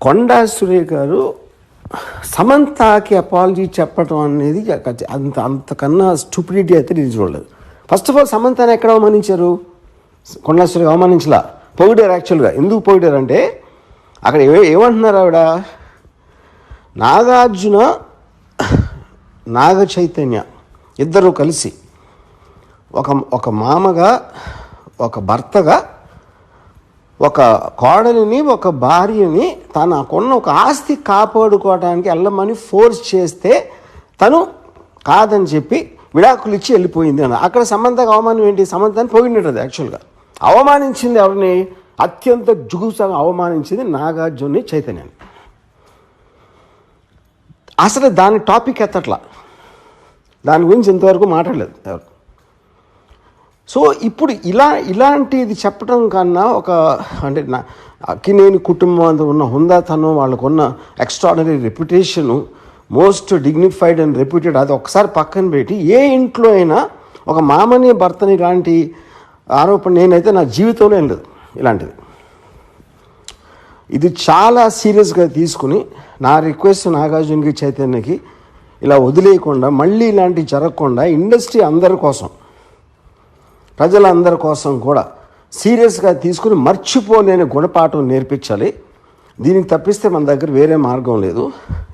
కొండా సురేఖ గారు సమంతకి అపాలజీ చెప్పడం అనేది అంతకన్నా స్టూపిడిటీ అయితే నేను చూడలేదు. ఫస్ట్ ఆఫ్ ఆల్ సమంతని ఎక్కడ అవమానించారు? కొండా సురేఖ అవమానించలా, పొగిడారు. యాక్చువల్గా ఎందుకు పొగిడారంటే అక్కడ ఏమంటున్నారు ఆవిడ, నాగార్జున నాగ చైతన్య ఇద్దరు కలిసి ఒక మామగా ఒక భర్తగా ఒక కోడలిని ఒక భార్యని తనకున్న ఒక ఆస్తి కాపాడుకోవడానికి వెళ్ళమని ఫోర్స్ చేస్తే తను కాదని చెప్పి విడాకులు ఇచ్చి వెళ్ళిపోయింది అని. అక్కడ సమంతకు అవమానం ఏంటి? సమంతని పొగిడినది. యాక్చువల్గా అవమానించింది ఎవరిని? అత్యంత జుగుసాగా అవమానించింది నాగార్జున చైతన్యాన్ని. అసలు దాని టాపిక్ ఎత్తట్లా, దాని గురించి ఇంతవరకు మాట్లాడలేదు ఎవరు. సో ఇప్పుడు ఇలాంటిది చెప్పడం కన్నా అంటే అక్కినేని కుటుంబం అంతా ఉన్న హుందాతనం, వాళ్ళకున్న extraordinary reputation, most dignified and reputed, అది ఒకసారి పక్కన పెట్టి ఏ ఇంట్లో అయినా ఒక మామని భర్తని ఇలాంటి ఆరోపణ నేనైతే నా జీవితంలో ఏం లేదు ఇలాంటిది. ఇది చాలా సీరియస్గా తీసుకుని నా రిక్వెస్ట్ నాగార్జునకి చైతన్యకి ఇలా వదిలేయకుండా మళ్ళీ ఇలాంటివి జరగకుండా ఇండస్ట్రీ అందరి కోసం, ప్రజలందరి కోసం కూడా సీరియస్గా తీసుకుని మర్చిపోలేని గుణపాఠం నేర్పించాలి. దీనికి తప్పిస్తే మన దగ్గర వేరే మార్గం లేదు.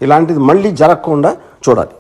ఇలాంటిది మళ్ళీ జరగకుండా చూడాలి.